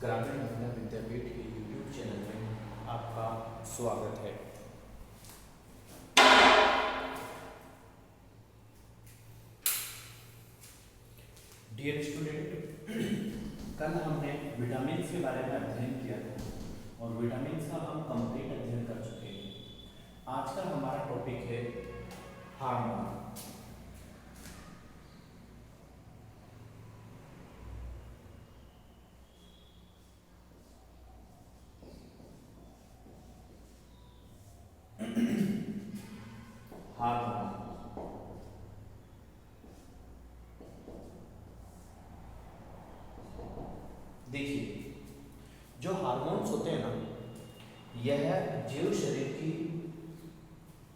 ग्रामीण महिला विद्यापीठ के यूट्यूब चैनल में आपका स्वागत है। डियर स्टूडेंट, कल हमने विटामिन के बारे में अध्ययन किया था और विटामिन का हम कंप्लीट अध्ययन कर चुके हैं। आज का हमारा टॉपिक है हार्मोन। हार्मोन देखिए, जो हार्मोन्स होते हैं ना, यह जीव शरीर की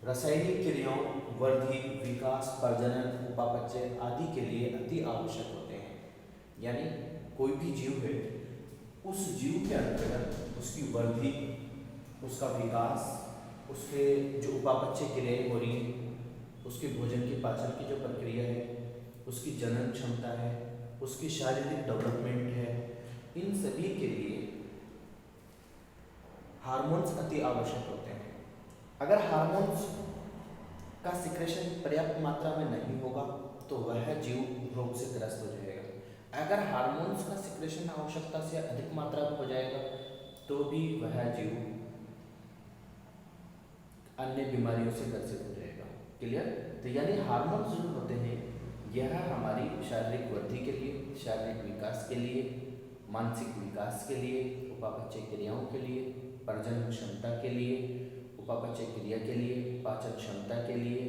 रासायनिक क्रियाओं, वृद्धि, विकास, प्रजनन, उपापचय आदि के लिए अति आवश्यक होते हैं। यानी कोई भी जीव है, उस जीव के अंतर्गत उसकी वृद्धि, उसका विकास, उसके जो उपापचय क्रियाएं हो रही हैं, उसके भोजन की पाचन की जो प्रक्रिया है, उसकी जनन क्षमता है, उसकी शारीरिक डेवलपमेंट है, इन सभी के लिए हार्मोन्स अति आवश्यक होते हैं। अगर हार्मोन्स का सिक्रेशन पर्याप्त मात्रा में नहीं होगा तो वह जीव रोग से ग्रस्त हो जाएगा। अगर हार्मोन्स का सिक्रेशन आवश्यकता से अधिक मात्रा में हो जाएगा तो भी वह जीव अन्य बीमारियों से ग्रसित हो जाएगा। क्लियर? तो यानी हार्मोन्स जो होते हैं, यह हमारी शारीरिक वृद्धि के लिए, शारीरिक विकास के लिए, मानसिक विकास के लिए, उपापचय क्रियाओं के लिए, प्रजनन क्षमता के लिए, उपापचय क्रिया के लिए, पाचन क्षमता के लिए,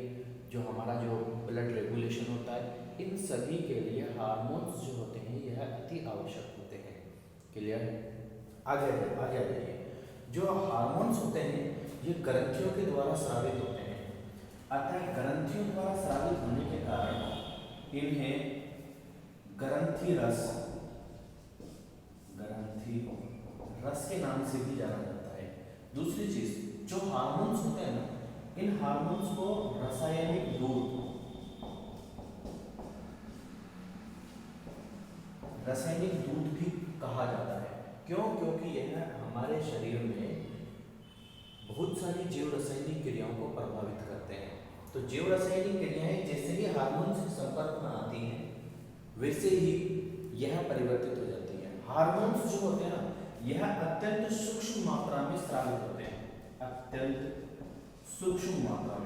जो हमारा जो ब्लड रेगुलेशन होता है, इन सभी के लिए हार्मोन्स जो होते हैं यह अति आवश्यक होते हैं। क्लियर? आगे आ जाइए। जो हार्मोन्स होते हैं ये ग्रंथियों के द्वारा स्रावित होते हैं। अतः ग्रंथियों द्वारा स्रावित होने के कारण इन्हें ग्रंथि रस के नाम से भी जाना जाता है। दूसरी चीज, जो हार्मोन्स होते हैं ना, इन हार्मोन्स को रासायनिक दूध भी कहा जाता है। क्यों? क्योंकि यह हमारे शरीर में बहुत सारी जीव रासायनिक क्रियाओं को प्रभावित करते हैं। तो जीव रासायनिक क्रियाएं जैसे ही हार्मोन से संपर्क में आती हैं वैसे ही यह परिवर्तित हो जाती है। हार्मोन्स जो होते हैं ना, यह अत्यंत सूक्ष्म मात्रा में स्रावित होते हैं। अत्यंत सूक्ष्म मात्रा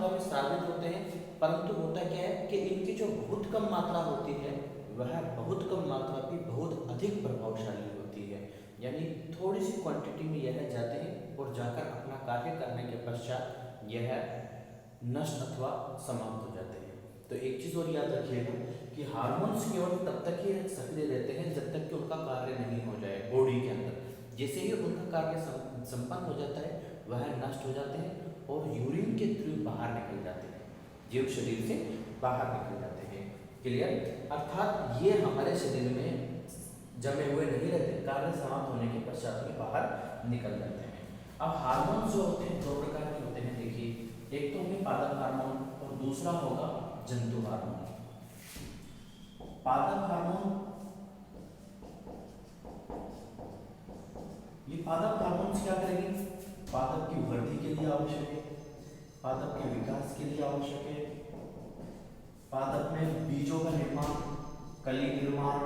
में स्रावित होते हैं। परंतु होता क्या है कि इनकी जो बहुत कम मात्रा होती है वह बहुत कम मात्रा भी बहुत अधिक प्रभावशाली होती है। यानी थोड़ी सी क्वांटिटी में यह जाते हैं और जाकर अपना कार्य करने के पश्चात यह नष्ट अथवा समाप्त हो जाते हैं। तो एक चीज और याद रखिएगा कि हार्मोन्स केवल तब तक ही सक्रिय रहते हैं जब तक कि उनका कार्य नहीं हो जाए बॉडी के अंदर। जैसे ही उनका कार्य संपन्न हो जाता है वह नष्ट हो जाते हैं और यूरिन के थ्रू बाहर निकल जाते हैं, जीव शरीर से बाहर निकल जाते हैं। क्लियर? अर्थात ये हमारे शरीर में जमे हुए नहीं रहते, कार्य समाप्त होने के पश्चात में बाहर निकल जाते हैं। अब हार्मोन जो होते हैं दो प्रकार के होते हैं। देखिए, एक तो होंगे पादप हार्मोन और दूसरा होगा जंतु हार्मोन। पादप हार्मोन, ये पादप हार्मोन क्या करेंगे? पादप की वृद्धि के लिए आवश्यक है, पादप के विकास के लिए आवश्यक है, पादप में बीजों का निर्माण, कली निर्माण,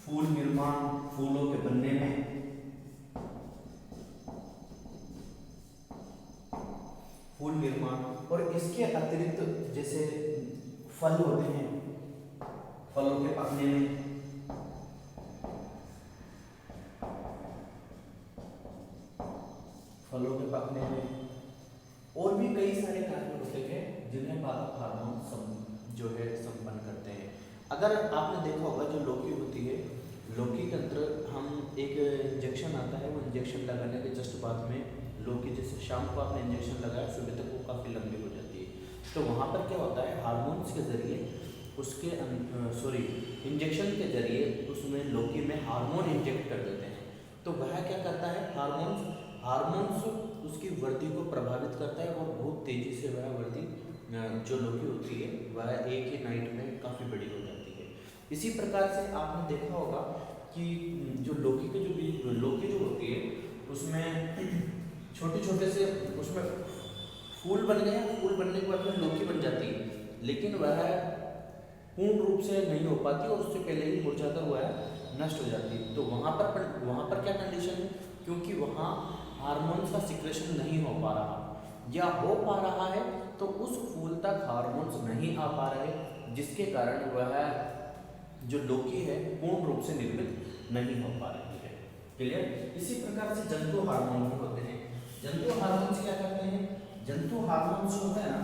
फूल निर्माण, फूलों के बनने में, फूल निर्माण, और इसके अतिरिक्त जैसे फल होते हैं, फलों के पकने में, और भी कई सारे कार्य होते हैं जिन्हें पादप हार्मोन जो है संपन्न करते हैं। अगर आपने देखा होगा जो लौकी होती है, लौकी के अंदर हम एक इंजेक्शन आता है, वो इंजेक्शन लगाने के जस्ट बाद में लौकी जैसे शाम को आपने इंजेक्शन लगाया, सुबह तक वो काफ़ी लंबी हो जाती है। तो वहाँ पर क्या होता है, हार्मोन्स के ज़रिए उसके इंजेक्शन के ज़रिए उसमें लोकी में हार्मोन इंजेक्ट कर देते हैं। तो वह क्या करता है, हार्मोन्स हार्मोन्स उसकी वृद्धि को प्रभावित करता है और बहुत तेज़ी से वह वृद्धि जो लोकी होती है वह एक ही नाइट में काफ़ी बड़ी हो जाती है। इसी प्रकार से आपने देखा होगा कि जो लोकी जो होती है उसमें छोटे छोटे से उसमें फूल बन गया, फूल बनने के बाद में लोकी बन जाती है, लेकिन वह पूर्ण रूप से नहीं हो पाती और उससे पहले ही मुरझाकर वह नष्ट हो जाती है। तो वहाँ पर क्या कंडीशन है, क्योंकि वहाँ हार्मोन्स का सिक्रेशन नहीं हो पा रहा, या हो पा रहा है तो उस फूल तक हार्मोन्स नहीं आ पा रहे, जिसके कारण वह जो लोकी है पूर्ण रूप से निर्मित नहीं हो पा रही है। क्लियर। इसी प्रकार से जंतु हार्मोन भी होते हैं। जंतु हार्मोन्स क्या करते हैं, जंतु हार्मोन्स होते हैं ना,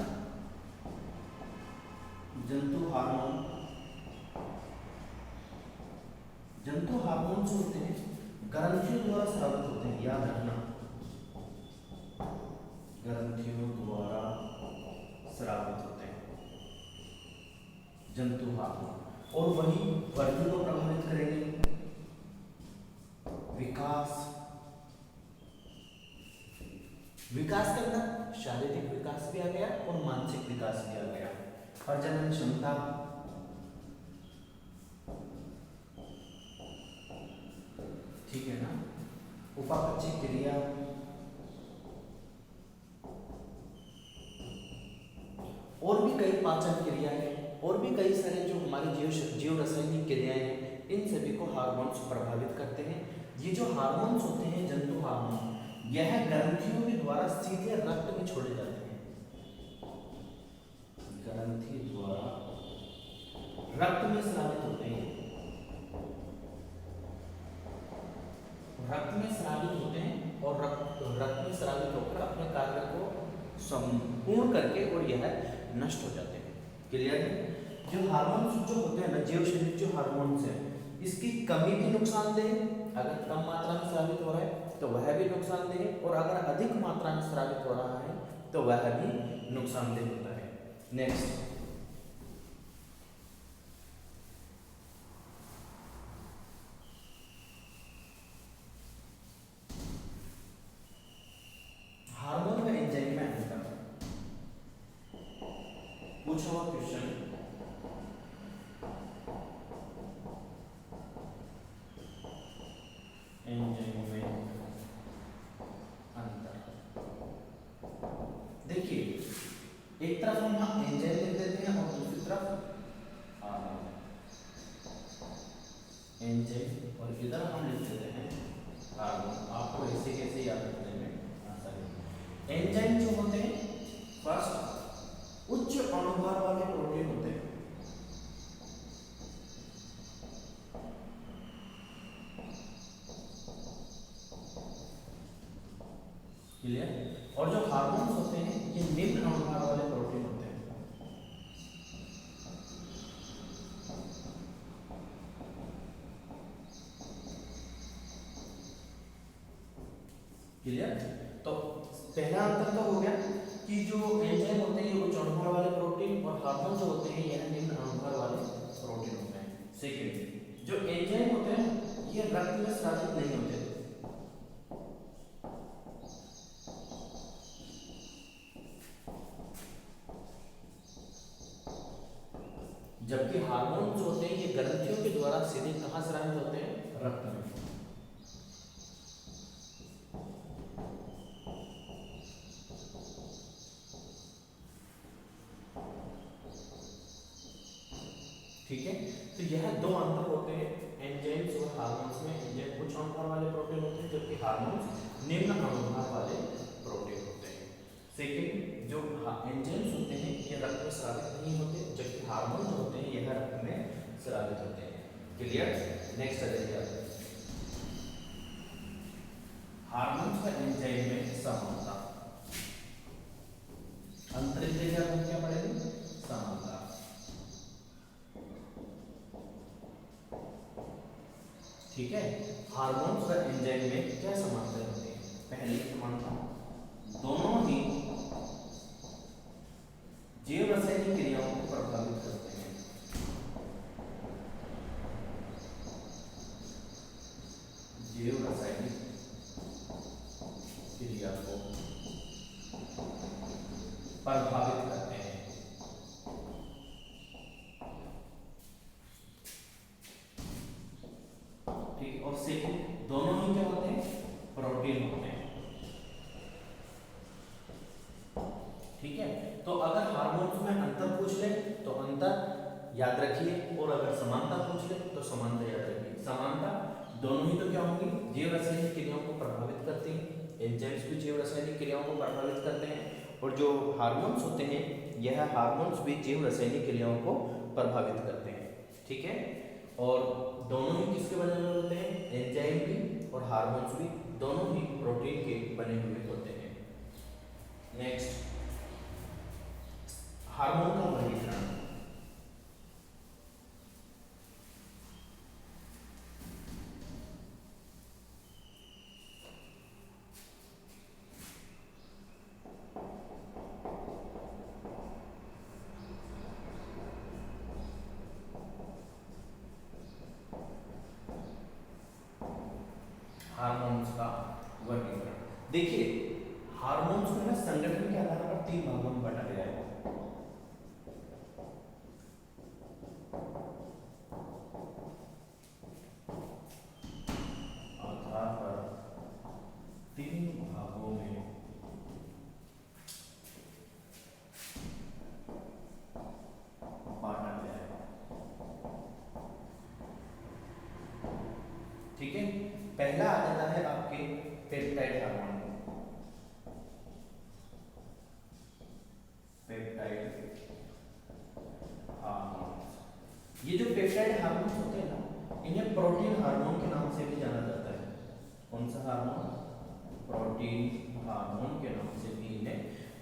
जंतु हार्मोन्स होते हैं ग्रंथियों द्वारा स्रावित होते हैं, याद रखना, ग्रंथियों द्वारा स्रावित होते हैं जंतु हार्मोन, और वही वृद्धि को प्रभावित करेंगे, विकास के अंदर शारीरिक विकास भी आ गया और मानसिक विकास भी आ गया, प्रजनन क्षमता, ठीक है ना, उपापचय क्रिया, और भी कई पाचन क्रिया है, और भी कई सारे जो हमारे जीव रासायनिक क्रियाएं हैं, इन सभी को हार्मोन्स प्रभावित करते हैं। ये जो हार्मोन्स होते हैं जंतु हार्मोन, यह ग्रंथियों के द्वारा सीधे रक्त में छोड़े जाते हैं, ग्रंथि द्वारा रक्त में स्रावित होते हैं, रक्त में स्रावित होते हैं और रक्त में स्रावित होकर अपने कार्य को संपूर्ण करके और यह नष्ट हो जाते हैं। क्लियर है। जो हार्मोन्स जो होते हैं ना, जीव शरीर जो हार्मोन्स है, इसकी कमी भी नुकसानदेह है, अगर कम मात्रा में स्रावित हो रहा है तो वह भी नुकसानदेह है, और अगर अधिक मात्रा में स्रावित हो रहा है तो वह भी नुकसानदेह होता है। नेक्स्ट, हार्मोन का एंजाइम में अंतर, पूछा हुआ क्वेश्चन, एंजाइम में अंतर। देखिए, एक तरफ हम एंजाइम लिख देते हैं और दूसरी तरफ हार्मोन, एंजाइम और इधर हम लिख देते हैं हार्मोन। आपको ऐसे कैसे याद रखने में आसानी। एंजाइम जो होते हैं फर्स्ट उच्च अणुभार वाले प्रोटीन होते हैं, क्लियर। और जो हार्मोन्स होते हैं ये निम्न अणुभार वाले प्रोटीन होते हैं, क्लियर। तो पहला अंतर तो हो गया कि जो एंजाइम होते हैं ये उच्च अणुभार वाले प्रोटीन, और हार्मोन जो होते हैं यह निम्न अणुभार वाले प्रोटीन होते हैं। सेकेंड, जो एंजाइम होते हैं ये रक्त में स्रावित नहीं होते, जबकि हार्मोन जो होते हैं ये ग्रंथियों के द्वारा सीधे कहां स्रावित होते हैं, रक्त में। ठीक है। तो यह दो अंतर होते हैं एंजाइम्स और हार्मोन्स में। एंजाइम उच्च अणुभार वाले प्रोटीन होते हैं जबकि हार्मोन्स निम्न अणुभार वाले प्रोटीन होते हैं। सेकेंड, जो एंजाइम्स होते हैं ये रक्त में स्रावित नहीं होते, जबकि हार्मोन जो होते हैं यह रक्त में स्रावित होते हैं। क्लियर। नेक्स्ट आ जाइए, हार्मोन्स का एंजाइम में समानता, अंतरिक्ष क्या पड़ेगी, समानता। ठीक है। हार्मोन्स का एंजाइम में क्या समानता होती है, पहली समानता, दोनों ही जैव रासायनिक क्रियाओं को प्रभावित करते हैं। जैव रासायनिक क्रिया को प्रभावित करते हैं। ठीक, और सेकंड दोनों ही क्या होते हैं, प्रोटीन होते हैं। ठीक है, तो अगर हार्मोन्स में अंतर पूछ ले तो अंतर याद रखिए, और अगर समानता पूछ ले तो समानता याद रखिए। समानता दोनों ही तो क्या होंगी, जैव रासायनिक क्रियाओं को प्रभावित करती हैं, एंजाइम्स भी जैव रासायनिक क्रियाओं को प्रभावित करते हैं, और जो हार्मोन्स होते हैं यह हार्मोन्स भी जैव रासायनिक क्रियाओं को प्रभावित करते हैं। ठीक है, और दोनों ही किसके बने हुए होते हैं, एंजाइम भी और हार्मोन्स भी दोनों ही प्रोटीन के बने हुए होते हैं। नेक्स्ट, हार्मोन का वर्गीकरण। हार्मोन्स का वर्गीकरण देखिए, हार्मोन्स को ना संगठन के आधार पर 3 भागों में बांटा गया है। आधार पर 3 भागों में बांटा गया है। ठीक है, पहला आ जाता है आपके पेप्टाइड हार्मोन। पेप्टाइड हार्मोन्स, ये जो पेप्टाइड हार्मोन्स होते हैं ना, इन्हें प्रोटीन हार्मोन के नाम से भी जाना जाता है। कौन सा हार्मोन, प्रोटीन हार्मोन के नाम से भी इन्हें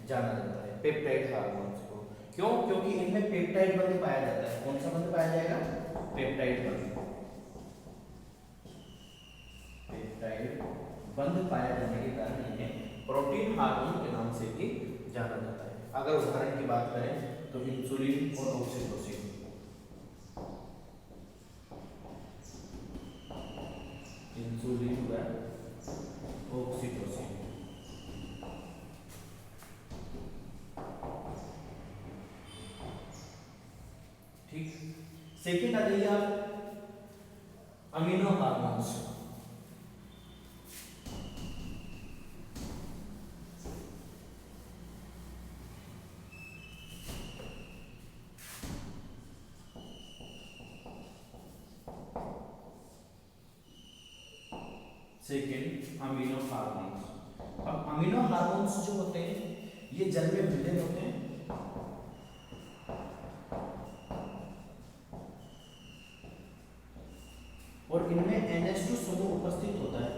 जाना जाता है, पेप्टाइड हार्मोन्स को। क्यों, क्योंकि इनमें पेप्टाइड बंध पाया जाता है। कौन सा बंध पाया जाएगा, पेप्टाइड बंध। पेप्टाइड बंध पाया जाने के कारण इन्हें प्रोटीन हार्मोन के नाम से भी जाना जाता है। अगर उदाहरण की बात करें तो इंसुलिन और ऑक्सीटोसिन। इंसुलिन व ऑक्सीटोसिन। ठीक, सेकेंड आ जाइए आप amino hormones. Second amino hormones. अब अमीनो हार्मोन्स जो होते हैं ये जल में मिले होते हैं, और इनमें NH2 समूह उपस्थित होता है।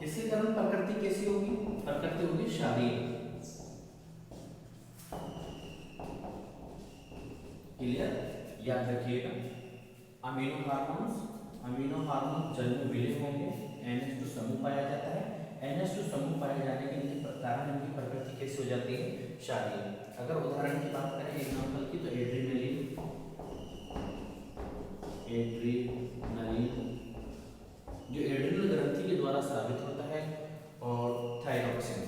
इसके कारण प्रकृति कैसी होगी, प्रकृति होगी क्षारीय। क्लियर, याद रखिएगा, अमीनो हार्मोन जल में विलीन होंगे, NH2 समूह पाया जाता है। NH2 समूह पाए जाने के कारण इनकी प्रकृति कैसी हो जाती है, क्षारीय। अगर उदाहरण की बात करें एग्जांपल की, तो एड्रीनलिन जो एड्रिनल ग्रंथि के द्वारा स्रावित होता है, और थायरॉक्सिन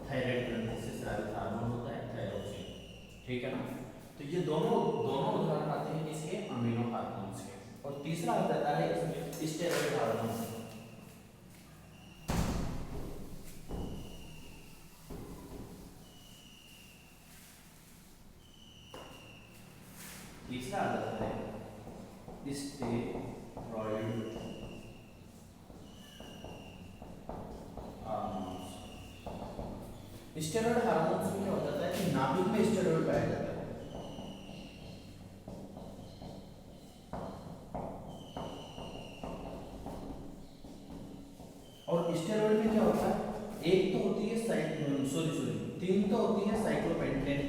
थायराइड ग्रंथि से स्रावित हार्मोन होता है थायरॉक्सिन। ठीक है ना, तो ये दोनों उदाहरण आते हैं किसके, अमीनो हार्मोन्स के। और तीसरा आ जाता है इसमें स्टेरॉइड हार्मोन। तीसरा आ जाता है स्टेरॉइड हार्मोन्स। स्टेरॉइड हार्मोन्स में क्या हो जाता है कि नाभिक में स्टेरॉइड पाया जाता है। और स्टेरॉइड में क्या होता है, एक तो होती है तीन तो होती है साइक्लोपेंटेन,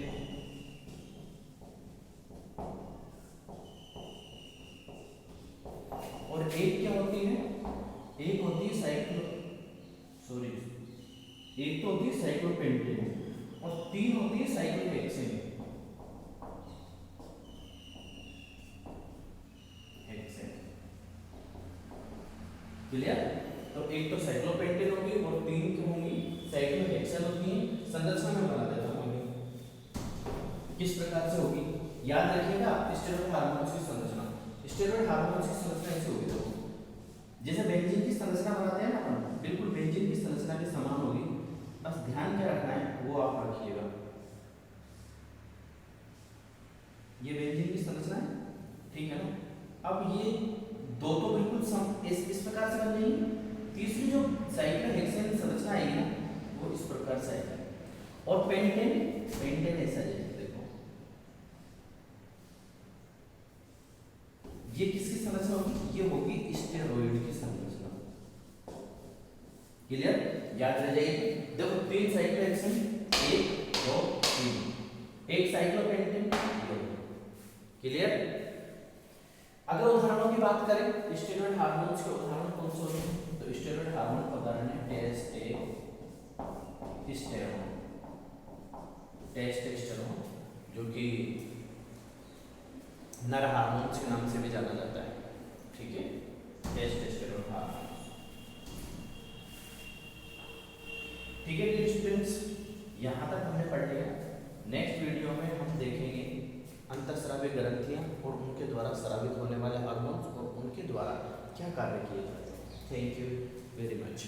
एक होती है एक तो होती है साइक्लोपेंटेन और तीन होती है साइक्लोहेक्सेन। क्लियर? तो एक तो साइक्लोपेंटेन होगी और तीन क्या होंगी, साइक्लोहेक्सेन होती है। संरचना में बना देता हूं किस प्रकार से होगी, याद रखिएगा स्टेरॉयड हार्मोन्स की संरचना। स्टेरॉयड हार्मोन्स की संरचना ऐसे होगी, देखो जैसे बेंजीन की संरचना बनाते हैं ना अपन, बिल्कुल बेंजीन की संरचना के समान होगी। बस ध्यान क्या रखना है वो आप रखिएगा। ये बेंजीन की संरचना है, ठीक है ना। अब ये दो तो बिल्कुल इस प्रकार से बन जाएंगी। तीसरी जो साइक्लोहेक्सेन संरचना आएगी ना वो इस प्रकार से आएगी। और पेंटेन ऐसा है, देखो ये किसकी संरचना होगी, ये होगी स्टेरॉयड की संरचना। क्लियर? याद रह जाएगी। देखो तीन साइक्लोहेक्सेन, 1 2 3, एक साइक्लोपेंटेन। क्लियर? अगर उदाहरणों की बात करें स्टेरॉयड हार्मोन्स के उदाहरण कौन से होते हैं, तो स्टेरॉयड हार्मोन का उदाहरण है टेस्टोस्टेरोन, जो कि नर हार्मोन्स के नाम से भी जाना जाता है। ठीक है, टेस्टोस्टेरोन हार्मोन। ठीक है स्टूडेंट्स, यहाँ तक हमने पढ़ लिया। नेक्स्ट वीडियो में हम देखेंगे अंतःस्रावी ग्रंथियाँ और उनके द्वारा स्रावित होने वाले हार्मोन्स और उनके द्वारा क्या कार्य किए जाते हैं। Thank you very much.